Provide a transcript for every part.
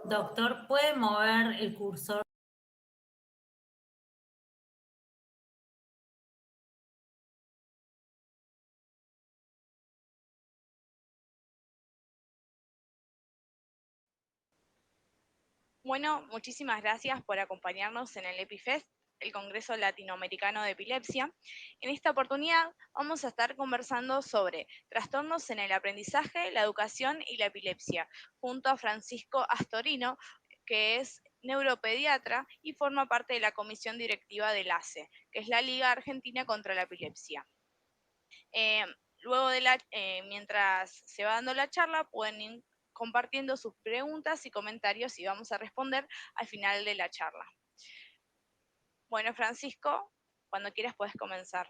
Doctor, ¿puede mover el cursor? Bueno, muchísimas gracias por acompañarnos en el EpiFest, el Congreso Latinoamericano de Epilepsia. En esta oportunidad vamos a estar conversando sobre trastornos en el aprendizaje, la educación y la epilepsia, junto a Francisco Astorino, que es neuropediatra y forma parte de la comisión directiva del ACE, que es la Liga Argentina contra la Epilepsia. Eh, mientras se va dando la charla, pueden ir compartiendo sus preguntas y comentarios y vamos a responder al final de la charla. Bueno, Francisco, cuando quieras puedes comenzar.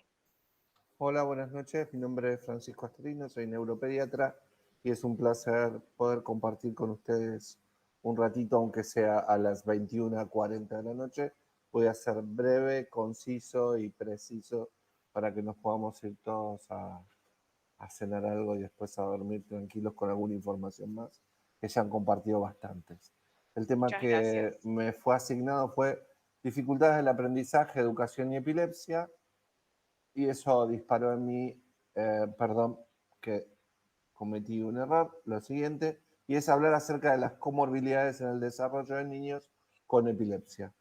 Hola, buenas noches. Mi nombre es Francisco Astorino, soy neuropediatra y es un placer poder compartir con ustedes un ratito, aunque sea a las 21:40 de la noche. Voy a ser breve, conciso y preciso para que nos podamos ir todos a cenar algo y después a dormir tranquilos con alguna información más, que ya han compartido bastantes. El tema Muchas que gracias. me fue asignado fue dificultades del aprendizaje, educación y epilepsia, y eso disparó en mí, perdón, que cometí un error, lo siguiente, y es hablar acerca de las comorbilidades en el desarrollo de niños con epilepsia.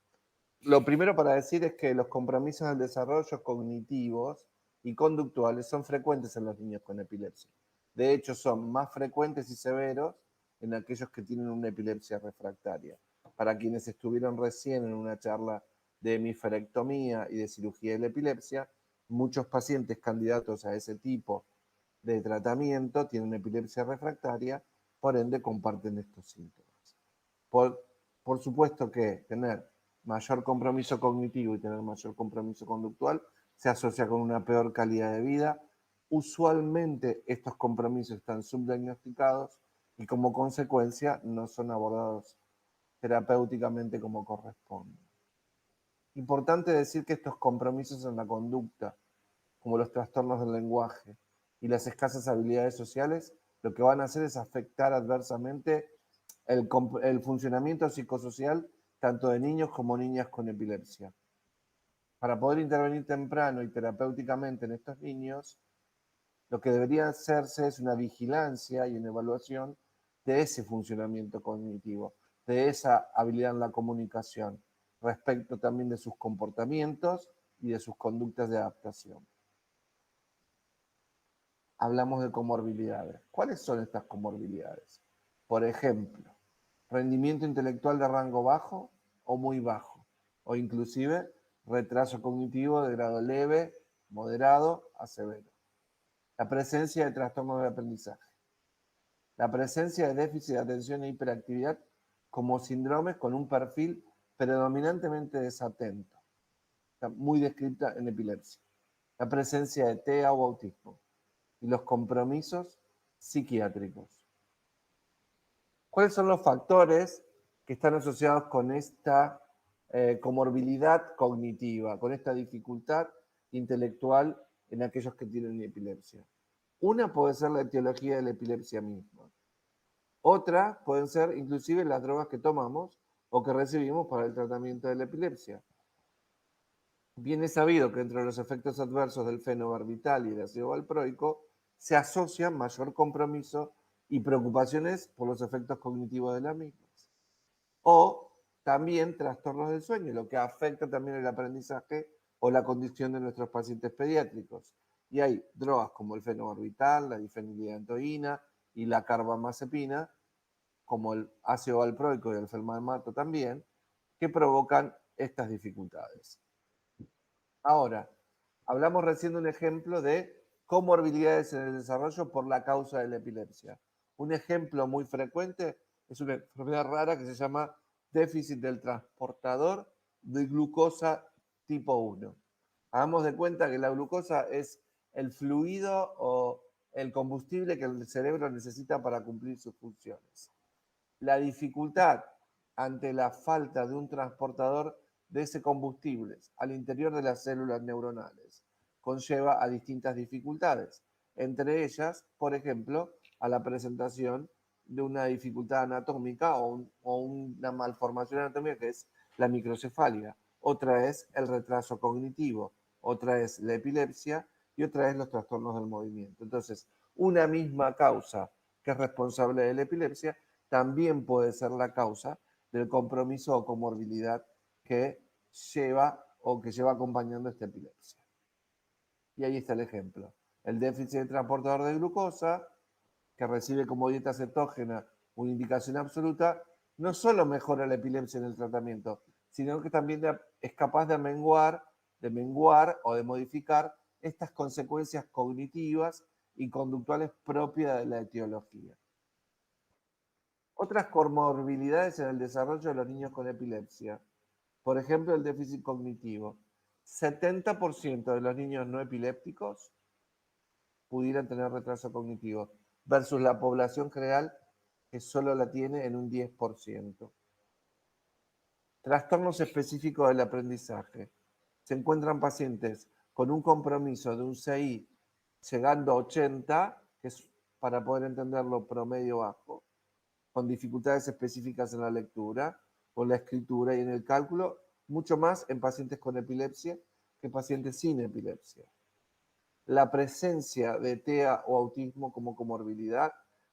Lo primero para decir es que los compromisos del desarrollo cognitivos y conductuales son frecuentes en los niños con epilepsia. De hecho, son más frecuentes y severos en aquellos que tienen una epilepsia refractaria. Para quienes estuvieron recién en una charla de hemisferectomía y de cirugía de la epilepsia, muchos pacientes candidatos a ese tipo de tratamiento tienen epilepsia refractaria, por ende comparten estos síntomas. Por, por supuesto que tener mayor compromiso cognitivo y tener mayor compromiso conductual se asocia con una peor calidad de vida. Usualmente estos compromisos están subdiagnosticados y como consecuencia no son abordados terapéuticamente como corresponde. Importante decir que estos compromisos en la conducta, como los trastornos del lenguaje y las escasas habilidades sociales, lo que van a hacer es afectar adversamente el funcionamiento psicosocial tanto de niños como niñas con epilepsia. Para poder intervenir temprano y terapéuticamente en estos niños, lo que debería hacerse es una vigilancia y una evaluación de ese funcionamiento cognitivo, de esa habilidad en la comunicación, respecto también de sus comportamientos y de sus conductas de adaptación. Hablamos de comorbilidades. ¿Cuáles son estas comorbilidades? Por ejemplo, rendimiento intelectual de rango bajo o muy bajo, o inclusive retraso cognitivo de grado leve, moderado a severo. La presencia de trastornos de aprendizaje. La presencia de déficit de atención e hiperactividad como síndromes con un perfil predominantemente desatento, está muy descrita en epilepsia. La presencia de TEA o autismo y los compromisos psiquiátricos. ¿Cuáles son los factores que están asociados con esta comorbilidad cognitiva, con esta dificultad intelectual en aquellos que tienen epilepsia? Una puede ser la etiología de la epilepsia misma. Otra pueden ser inclusive las drogas que tomamos o que recibimos para el tratamiento de la epilepsia. Bien es sabido que entre los efectos adversos del fenobarbital y el ácido valproico se asocian mayor compromiso y preocupaciones por los efectos cognitivos de las mismas. O también trastornos del sueño, lo que afecta también el aprendizaje o la condición de nuestros pacientes pediátricos. Y hay drogas como el fenobarbital, la difenilidantoína y la carbamazepina, como el ácido valproico y el felmamato también, que provocan estas dificultades. Ahora, hablamos recién de un ejemplo de comorbilidades en el desarrollo por la causa de la epilepsia. Un ejemplo muy frecuente es una enfermedad rara que se llama déficit del transportador de glucosa tipo 1. Hagamos de cuenta que la glucosa es el fluido o el combustible que el cerebro necesita para cumplir sus funciones. La dificultad ante la falta de un transportador de ese combustible al interior de las células neuronales conlleva a distintas dificultades, entre ellas, por ejemplo, a la presentación de una dificultad anatómica o una malformación anatómica que es la microcefalia. Otra es el retraso cognitivo, otra es la epilepsia y otra es los trastornos del movimiento. Entonces, una misma causa que es responsable de la epilepsia también puede ser la causa del compromiso o comorbilidad que lleva acompañando esta epilepsia. Y ahí está el ejemplo. El déficit de transportador de glucosa, que recibe como dieta cetógena una indicación absoluta, no solo mejora la epilepsia en el tratamiento, sino que también es capaz de menguar o de modificar estas consecuencias cognitivas y conductuales propias de la etiología. Otras comorbilidades en el desarrollo de los niños con epilepsia. Por ejemplo, el déficit cognitivo. 70% de los niños no epilépticos pudieran tener retraso cognitivo, versus la población general que solo la tiene en un 10%. Trastornos específicos del aprendizaje. Se encuentran pacientes con un compromiso de un CI llegando a 80, que es para poder entenderlo promedio bajo, con dificultades específicas en la lectura, o la escritura y en el cálculo, mucho más en pacientes con epilepsia que pacientes sin epilepsia. La presencia de TEA o autismo como comorbilidad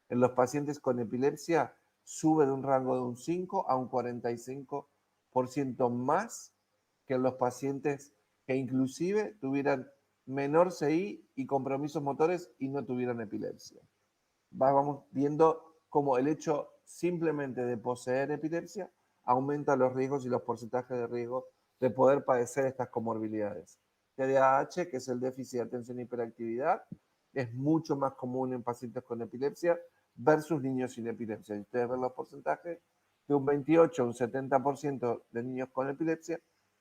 en los pacientes con epilepsia sube de un rango de un 5 a un 45% más que en los pacientes que inclusive tuvieran menor CI y compromisos motores y no tuvieran epilepsia. Vamos viendo cómo el hecho simplemente de poseer epilepsia aumenta los riesgos y los porcentajes de riesgo de poder padecer estas comorbilidades. TDAH, que es el déficit de atención e hiperactividad, es mucho más común en pacientes con epilepsia versus niños sin epilepsia. Si ustedes ven los porcentajes, de un 28 a un 70% de niños con epilepsia,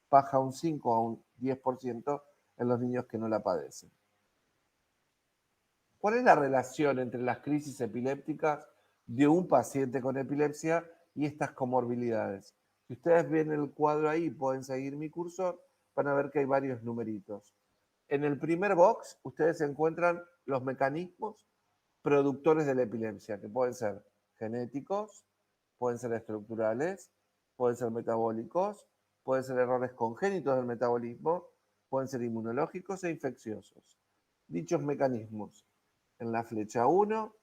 baja un 5 a un 10% en los niños que no la padecen. ¿Cuál es la relación entre las crisis epilépticas de un paciente con epilepsia y estas comorbilidades? Si ustedes ven el cuadro ahí, pueden seguir mi cursor, van a ver que hay varios numeritos. En el primer box, ustedes encuentran los mecanismos productores de la epilepsia, que pueden ser genéticos, pueden ser estructurales, pueden ser metabólicos, pueden ser errores congénitos del metabolismo, pueden ser inmunológicos e infecciosos. Dichos mecanismos en la flecha 1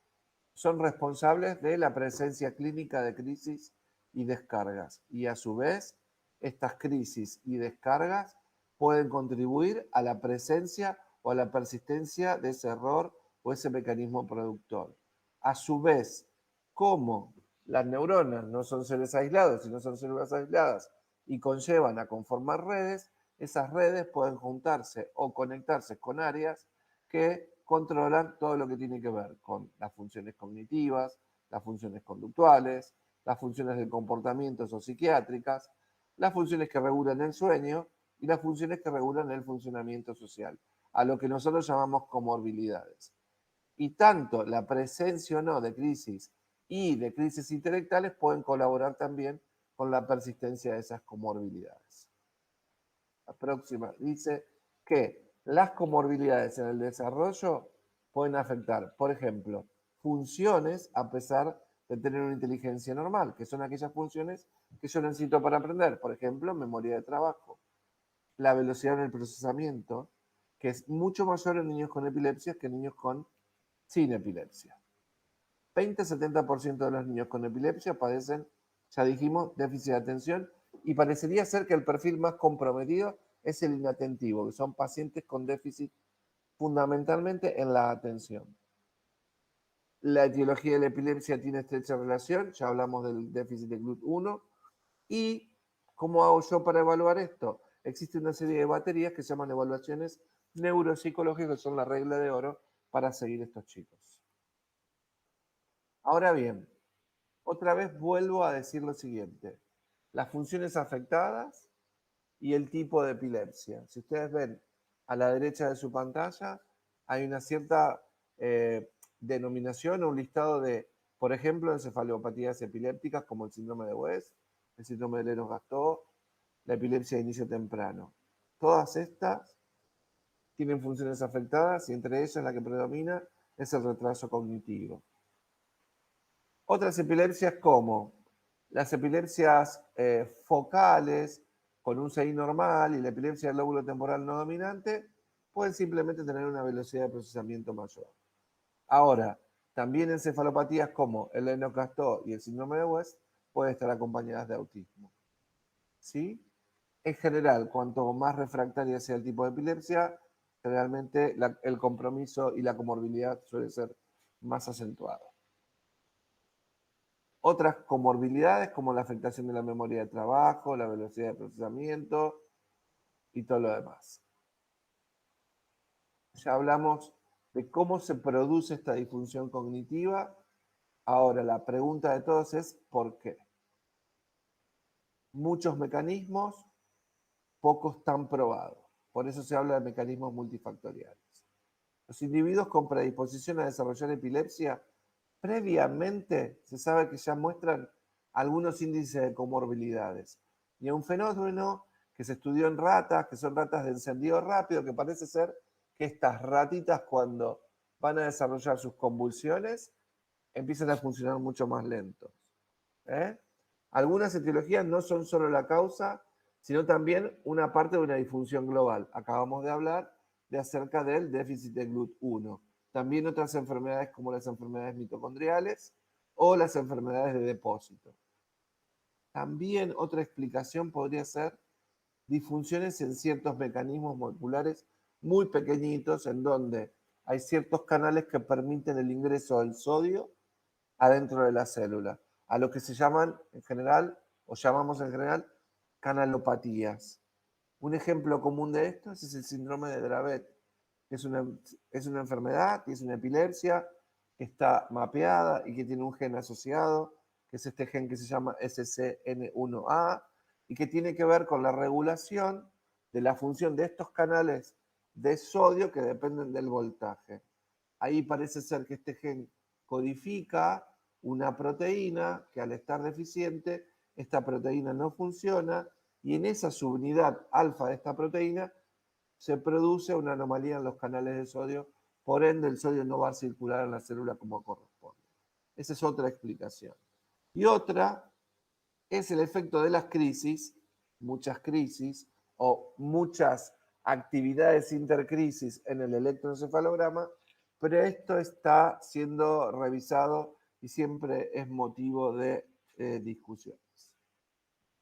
son responsables de la presencia clínica de crisis y descargas. Y a su vez, estas crisis y descargas pueden contribuir a la presencia o a la persistencia de ese error o ese mecanismo productor. A su vez, como las neuronas no son seres aislados, sino son células aisladas y conllevan a conformar redes, esas redes pueden juntarse o conectarse con áreas que controlan todo lo que tiene que ver con las funciones cognitivas, las funciones conductuales, las funciones del comportamiento o psiquiátricas, las funciones que regulan el sueño y las funciones que regulan el funcionamiento social, a lo que nosotros llamamos comorbilidades. Y tanto la presencia o no de crisis y de crisis intelectuales pueden colaborar también con la persistencia de esas comorbilidades. La próxima dice que las comorbilidades en el desarrollo pueden afectar, por ejemplo, funciones a pesar de tener una inteligencia normal, que son aquellas funciones que yo necesito para aprender, por ejemplo, memoria de trabajo, la velocidad en el procesamiento, que es mucho mayor en niños con epilepsia que en niños sin epilepsia. 20-70% de los niños con epilepsia padecen, ya dijimos, déficit de atención, y parecería ser que el perfil más comprometido es el inatentivo, que son pacientes con déficit fundamentalmente en la atención. La etiología de la epilepsia tiene estrecha relación, ya hablamos del déficit de GLUT1. ¿Y cómo hago yo para evaluar esto? Existe una serie de baterías que se llaman evaluaciones neuropsicológicas, que son la regla de oro para seguir estos chicos. Ahora bien, otra vez vuelvo a decir lo siguiente. Las funciones afectadas y el tipo de epilepsia. Si ustedes ven a la derecha de su pantalla, hay una cierta denominación o un listado de, por ejemplo, encefalopatías epilépticas como el síndrome de West, el síndrome de Lennox-Gastaut, la epilepsia de inicio temprano. Todas estas tienen funciones afectadas y entre ellas la que predomina es el retraso cognitivo. Otras epilepsias como las epilepsias focales con un CI normal y la epilepsia del lóbulo temporal no dominante pueden simplemente tener una velocidad de procesamiento mayor. Ahora, también encefalopatías como el Lennox-Gastaut y el síndrome de West pueden estar acompañadas de autismo. ¿Sí? En general, cuanto más refractaria sea el tipo de epilepsia, generalmente el compromiso y la comorbilidad suele ser más acentuado. Otras comorbilidades como la afectación de la memoria de trabajo, la velocidad de procesamiento y todo lo demás. Ya hablamos de cómo se produce esta disfunción cognitiva. Ahora, la pregunta de todos es ¿por qué? Muchos mecanismos, pocos tan probados. Por eso se habla de mecanismos multifactoriales. Los individuos con predisposición a desarrollar epilepsia, previamente se sabe que ya muestran algunos índices de comorbilidades. Y un fenómeno que se estudió en ratas, que son ratas de encendido rápido, que parece ser que estas ratitas cuando van a desarrollar sus convulsiones empiezan a funcionar mucho más lentos. Algunas etiologías no son solo la causa, sino también una parte de una disfunción global. Acabamos de hablar de acerca del déficit de GLUT1. También otras enfermedades como las enfermedades mitocondriales o las enfermedades de depósito. También otra explicación podría ser disfunciones en ciertos mecanismos moleculares muy pequeñitos en donde hay ciertos canales que permiten el ingreso del sodio adentro de la célula, a lo que se llaman en general, o llamamos en general, canalopatías. Un ejemplo común de esto es el síndrome de Dravet, que es una enfermedad, que es una epilepsia, que está mapeada y que tiene un gen asociado, que es este gen que se llama SCN1A, y que tiene que ver con la regulación de la función de estos canales de sodio que dependen del voltaje. Ahí parece ser que este gen codifica una proteína que al estar deficiente, esta proteína no funciona y en esa subunidad alfa de esta proteína se produce una anomalía en los canales de sodio, por ende el sodio no va a circular en la célula como corresponde. Esa es otra explicación. Y otra es el efecto de las crisis, muchas crisis o muchas actividades intercrisis en el electroencefalograma, pero esto está siendo revisado y siempre es motivo de discusiones.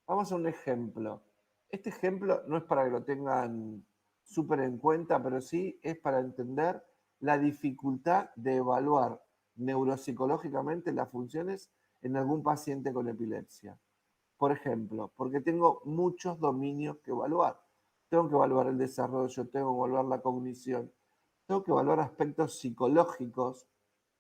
Vamos a un ejemplo. Este ejemplo no es para que lo tengan súper en cuenta, pero sí es para entender la dificultad de evaluar neuropsicológicamente las funciones en algún paciente con epilepsia. Por ejemplo, porque tengo muchos dominios que evaluar. Tengo que evaluar el desarrollo, tengo que evaluar la cognición, tengo que evaluar aspectos psicológicos,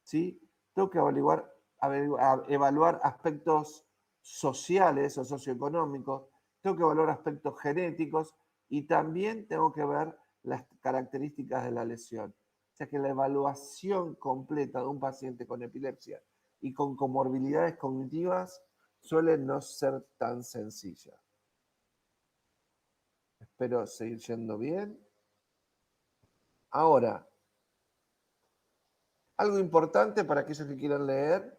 ¿sí? Tengo que evaluar aspectos sociales o socioeconómicos, tengo que evaluar aspectos genéticos y también tengo que ver las características de la lesión. O sea que la evaluación completa de un paciente con epilepsia y con comorbilidades cognitivas suele no ser tan sencilla. Espero seguir yendo bien. Ahora, algo importante para aquellos que quieran leer,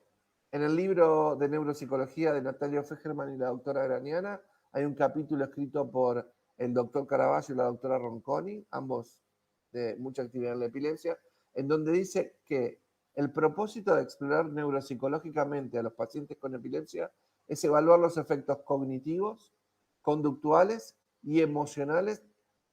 en el libro de neuropsicología de Natalio Fegerman y la doctora Graniana hay un capítulo escrito por el doctor Caraballo y la doctora Ronconi, ambos de mucha actividad en la epilepsia, en donde dice que el propósito de explorar neuropsicológicamente a los pacientes con epilepsia es evaluar los efectos cognitivos, conductuales y emocionales,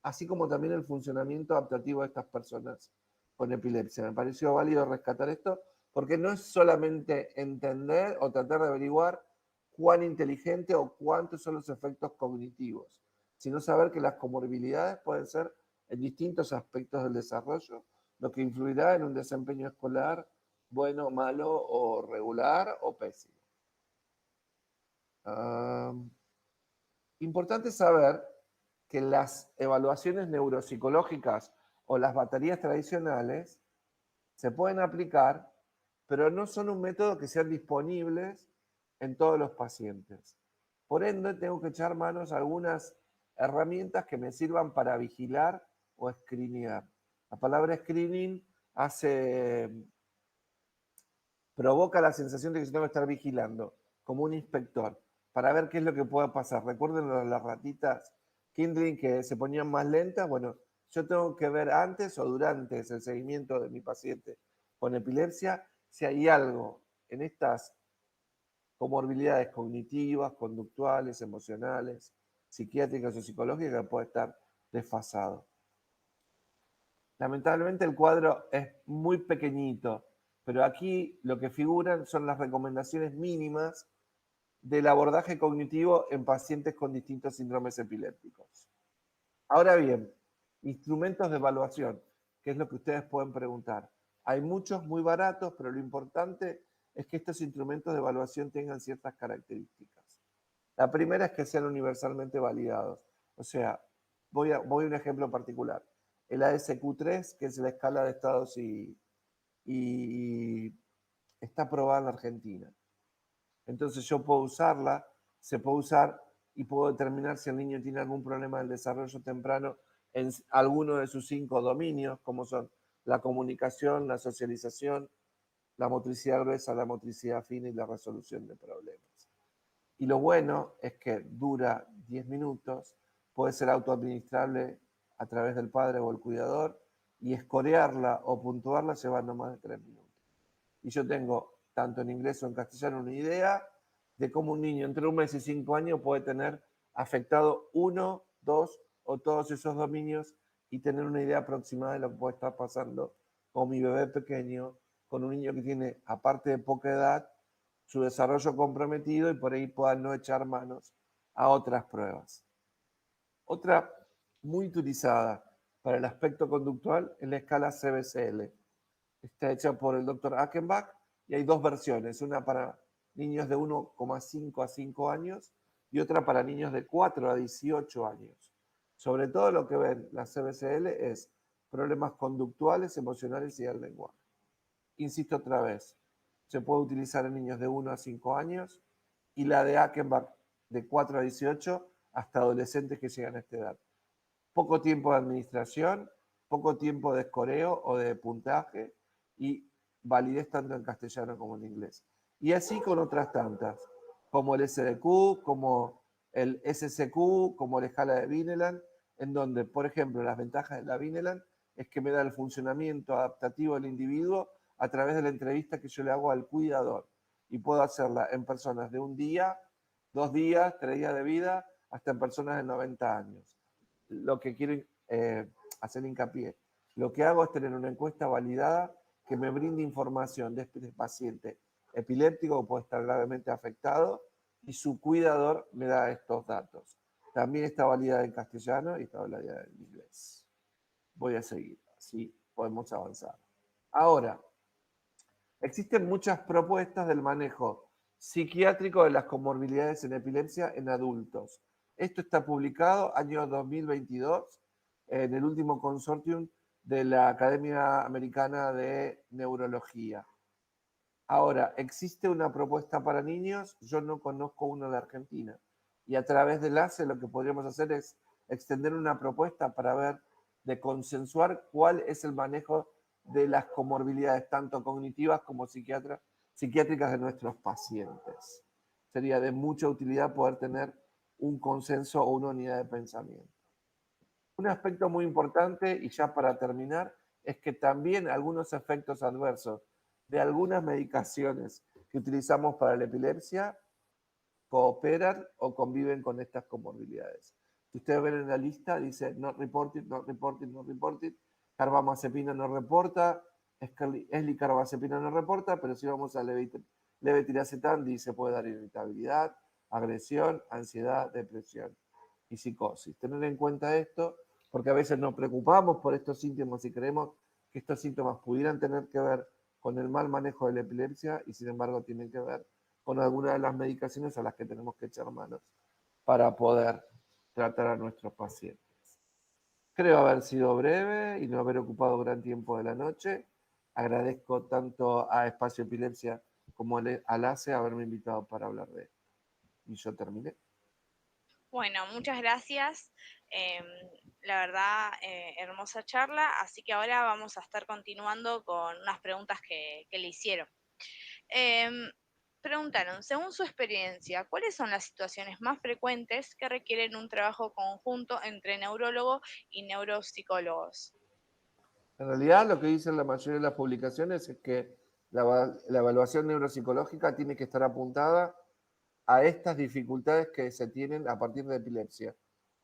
así como también el funcionamiento adaptativo de estas personas con epilepsia. Me pareció válido rescatar esto porque no es solamente entender o tratar de averiguar cuán inteligente o cuántos son los efectos cognitivos, sino saber que las comorbilidades pueden ser en distintos aspectos del desarrollo, lo que influirá en un desempeño escolar bueno, malo o regular o pésimo. Importante saber que las evaluaciones neuropsicológicas o las baterías tradicionales se pueden aplicar, pero no son un método que sean disponibles en todos los pacientes. Por ende, tengo que echar manos a algunas herramientas que me sirvan para vigilar o screenear. La palabra screening hace provoca la sensación de que yo tengo que estar vigilando, como un inspector, para ver qué es lo que pueda pasar. Recuerden las ratitas Kindling que se ponían más lentas. Bueno, yo tengo que ver antes o durante el seguimiento de mi paciente con epilepsia si hay algo en estas comorbilidades cognitivas, conductuales, emocionales, psiquiátricas o psicológicas que puede estar desfasado. Lamentablemente el cuadro es muy pequeñito, pero aquí lo que figuran son las recomendaciones mínimas del abordaje cognitivo en pacientes con distintos síndromes epilépticos. Ahora bien, instrumentos de evaluación, que es lo que ustedes pueden preguntar. Hay muchos muy baratos, pero lo importante es que estos instrumentos de evaluación tengan ciertas características. La primera es que sean universalmente validados. O sea, voy a un ejemplo particular. El ASQ3, que es la escala de estados y está aprobada en la Argentina. Entonces yo puedo usarla, se puede usar y puedo determinar si el niño tiene algún problema del desarrollo temprano en alguno de sus 5 dominios, como son la comunicación, la socialización, la motricidad gruesa, la motricidad fina y la resolución de problemas. Y lo bueno es que dura 10 minutos, puede ser autoadministrable a través del padre o el cuidador y escorearla o puntuarla llevando más de 3 minutos. Y yo tengo, tanto en inglés o en castellano, una idea de cómo un niño entre 1 mes y 5 años puede tener afectado 1, 2 o todos esos dominios y tener una idea aproximada de lo que puede estar pasando con mi bebé pequeño, con un niño que tiene, aparte de poca edad, su desarrollo comprometido y por ahí puedan no echar manos a otras pruebas. Otra muy utilizada para el aspecto conductual es la escala CBCL. Está hecha por el doctor Achenbach y hay dos versiones, una para niños de 1,5 a 5 años y otra para niños de 4 a 18 años. Sobre todo lo que ven la CBCL es problemas conductuales, emocionales y del lenguaje. Insisto otra vez, se puede utilizar en niños de 1 a 5 años y la de Achenbach de 4 a 18 hasta adolescentes que llegan a esta edad. Poco tiempo de administración, poco tiempo de escoreo o de puntaje y validez tanto en castellano como en inglés. Y así con otras tantas, como el SDQ, como el SCQ, como la escala de Vineland, en donde, por ejemplo, las ventajas de la Vineland es que me da el funcionamiento adaptativo del individuo a través de la entrevista que yo le hago al cuidador. Y puedo hacerla en personas de 1 día, 2 días, 3 días de vida, hasta en personas de 90 años. Lo que quiero hacer hincapié, lo que hago es tener una encuesta validada que me brinde información de este paciente epiléptico que puede estar gravemente afectado y su cuidador me da estos datos. También está validada en castellano y está validada en inglés. Voy a seguir, así podemos avanzar. Ahora, existen muchas propuestas del manejo psiquiátrico de las comorbilidades en epilepsia en adultos. Esto está publicado año 2022 en el último consortium de la Academia Americana de Neurología. Ahora, ¿existe una propuesta para niños? Yo no conozco una de Argentina. Y a través del ACE lo que podríamos hacer es extender una propuesta para ver, de consensuar cuál es el manejo de las comorbilidades, tanto cognitivas como psiquiátricas de nuestros pacientes. Sería de mucha utilidad poder tener un consenso o una unidad de pensamiento. Un aspecto muy importante, y ya para terminar, es que también algunos efectos adversos de algunas medicaciones que utilizamos para la epilepsia cooperan o conviven con estas comorbilidades. Si ustedes ven en la lista, dice not reported, not reported, not reported, carbamazepina no reporta, eslicarbazepina no reporta, pero si vamos a levetiracetam, dice puede dar irritabilidad, agresión, ansiedad, depresión y psicosis. Tener en cuenta esto, porque a veces nos preocupamos por estos síntomas y creemos que estos síntomas pudieran tener que ver con el mal manejo de la epilepsia y sin embargo tienen que ver con algunas de las medicaciones a las que tenemos que echar manos para poder tratar a nuestros pacientes. Creo haber sido breve y no haber ocupado gran tiempo de la noche. Agradezco tanto a Espacio Epilepsia como al ACE haberme invitado para hablar de esto. Y yo terminé. Bueno, muchas gracias. La verdad, hermosa charla. Así que ahora vamos a estar continuando con unas preguntas que le hicieron. Preguntaron, según su experiencia, ¿cuáles son las situaciones más frecuentes que requieren un trabajo conjunto entre neurólogo y neuropsicólogos? En realidad, lo que dicen la mayoría de las publicaciones es que la evaluación neuropsicológica tiene que estar apuntada a estas dificultades que se tienen a partir de epilepsia.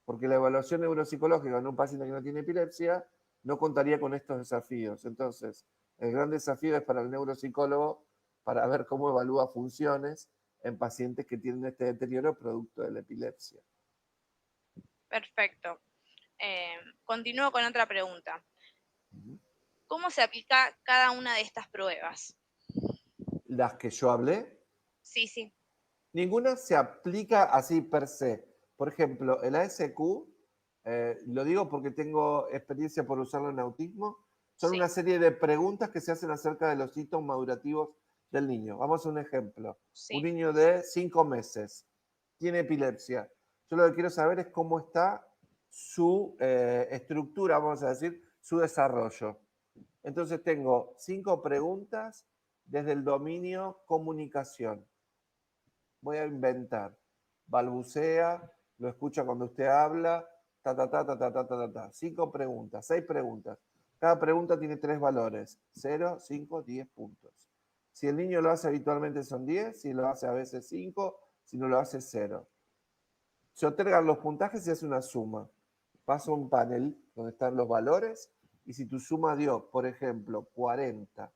Porque la evaluación neuropsicológica en un paciente que no tiene epilepsia no contaría con estos desafíos. Entonces, el gran desafío es para el neuropsicólogo para ver cómo evalúa funciones en pacientes que tienen este deterioro producto de la epilepsia. Perfecto. Continúo con otra pregunta. ¿Cómo se aplica cada una de estas pruebas? Las que yo hablé, Sí, sí. ninguna se aplica así per se. Por ejemplo, el ASQ, lo digo porque tengo experiencia por usarlo en autismo, son Sí. una serie de preguntas que se hacen acerca de los hitos madurativos del niño. Vamos a un ejemplo. Sí. Un niño de 5 meses tiene epilepsia. Yo lo que quiero saber es cómo está su estructura, vamos a decir, su desarrollo. Entonces tengo 5 preguntas desde el dominio comunicación. Voy a inventar. Balbucea, lo escucha cuando usted habla, ta, ta, ta, ta, ta, ta, ta, ta, ta. 5 preguntas, 6 preguntas. Cada pregunta tiene 3 valores, 0, 5, 10 puntos. Si el niño lo hace habitualmente son 10, si lo hace a veces 5, si no lo hace 0. Se otorgan los puntajes y se hace una suma. Paso a un panel donde están los valores y si tu suma dio, por ejemplo, 40,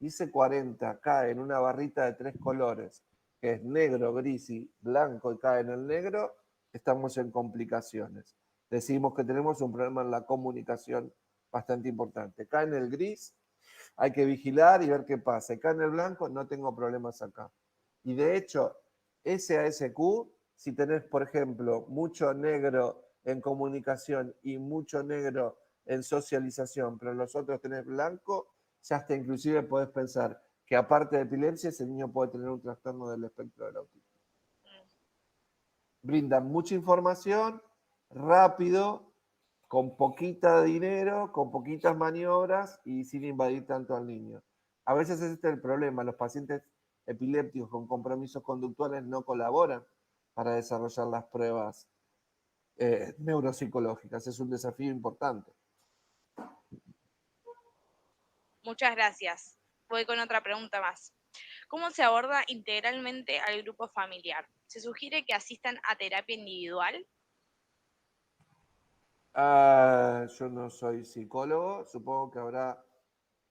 y ese 40 cae en una barrita de 3 colores, que es negro, gris y blanco y cae en el negro, estamos en complicaciones. Decimos que tenemos un problema en la comunicación bastante importante. Cae en el gris, hay que vigilar y ver qué pasa. Y cae en el blanco, no tengo problemas acá. Y de hecho, ese ASQ, si tenés, por ejemplo, mucho negro en comunicación y mucho negro en socialización, pero los otros tenés blanco, ya hasta inclusive podés pensar que aparte de epilepsia, ese niño puede tener un trastorno del espectro del autismo. Brindan mucha información, rápido, con poquita dinero, con poquitas maniobras y sin invadir tanto al niño. A veces ese es el problema, los pacientes epilépticos con compromisos conductuales no colaboran para desarrollar las pruebas neuropsicológicas. Es un desafío importante. Muchas gracias. Voy con otra pregunta más. ¿Cómo se aborda integralmente al grupo familiar? ¿Se sugiere que asistan a terapia individual? Yo no soy psicólogo, supongo que habrá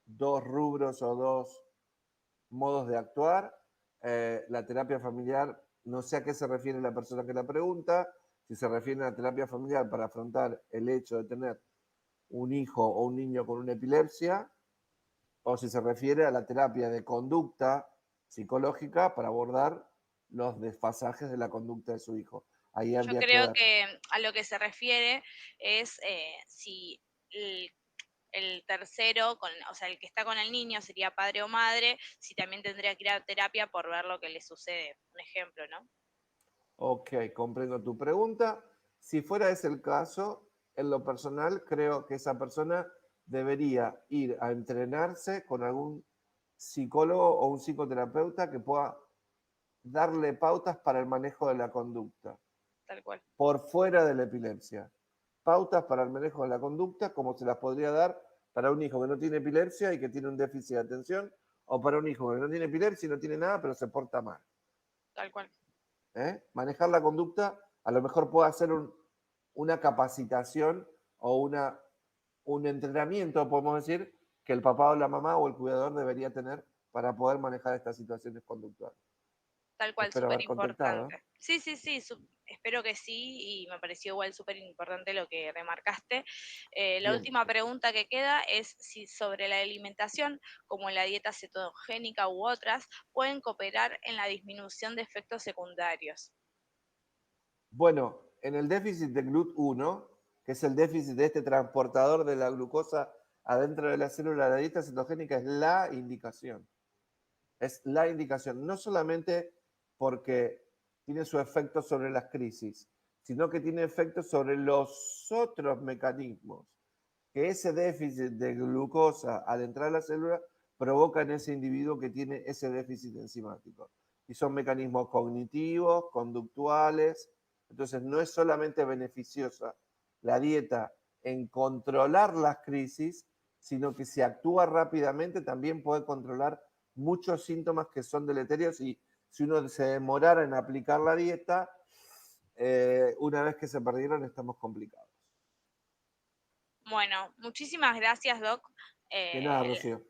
2 rubros o 2 modos de actuar. La terapia familiar, no sé a qué se refiere la persona que la pregunta, si se refiere a la terapia familiar para afrontar el hecho de tener un hijo o un niño con una epilepsia, o si se refiere a la terapia de conducta psicológica para abordar los desfasajes de la conducta de su hijo. Ahí Yo habría que creo ver. que a lo que se refiere es si el tercero, o sea, el que está con el niño sería padre o madre, si también tendría que ir a terapia por ver lo que le sucede. Un ejemplo, ¿no? Ok, comprendo tu pregunta. Si fuera ese el caso, en lo personal creo que esa persona debería ir a entrenarse con algún psicólogo o un psicoterapeuta que pueda darle pautas para el manejo de la conducta, Tal cual. por fuera de la epilepsia. Pautas para el manejo de la conducta, como se las podría dar para un hijo que no tiene epilepsia y que tiene un déficit de atención, o para un hijo que no tiene epilepsia y no tiene nada, pero se porta mal. Tal cual. Manejar la conducta, a lo mejor puede hacer una capacitación o un entrenamiento, podemos decir, que el papá o la mamá o el cuidador debería tener para poder manejar estas situaciones conductuales. Tal cual, Espero súper haber contestado. importante. Sí, sí, sí, espero que sí, y me pareció igual súper importante lo que remarcaste. La Bien. última pregunta que queda es si sobre la alimentación, como la dieta cetogénica u otras, pueden cooperar en la disminución de efectos secundarios. Bueno, en el déficit de GLUT1, que es el déficit de este transportador de la glucosa adentro de la célula, la dieta cetogénica es la indicación. Es la indicación, no solamente porque tiene su efecto sobre las crisis, sino que tiene efectos sobre los otros mecanismos, que ese déficit de glucosa al entrar a la célula provoca en ese individuo que tiene ese déficit enzimático. Y son mecanismos cognitivos, conductuales. Entonces, no es solamente beneficiosa la dieta en controlar las crisis, sino que si actúa rápidamente también puede controlar muchos síntomas que son deleterios, y si uno se demorara en aplicar la dieta, una vez que se perdieron estamos complicados. Bueno, muchísimas gracias, Doc. De nada, Rocío.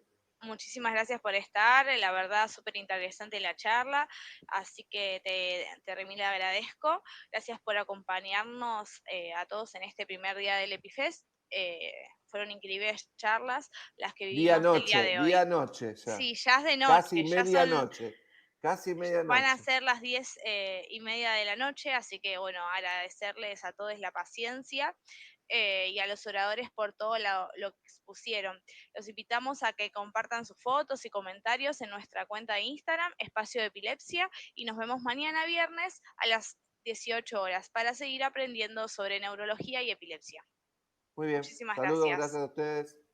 Muchísimas gracias por estar, la verdad súper interesante la charla, así que te remil agradezco. Gracias por acompañarnos a todos en este primer día del EpiFest. Fueron increíbles charlas las que vivimos el día de hoy. Día-noche ya. Sí, ya es de noche. Casi ya son, medianoche. Casi medianoche. Van a ser las 10:30 de la noche, así que bueno, agradecerles a todos la paciencia. Y a los oradores por todo lo que expusieron. Los invitamos a que compartan sus fotos y comentarios en nuestra cuenta de Instagram, Espacio de Epilepsia, y nos vemos mañana viernes a las 18 horas para seguir aprendiendo sobre neurología y epilepsia. Muy bien. Muchísimas Saludos, gracias. gracias a ustedes.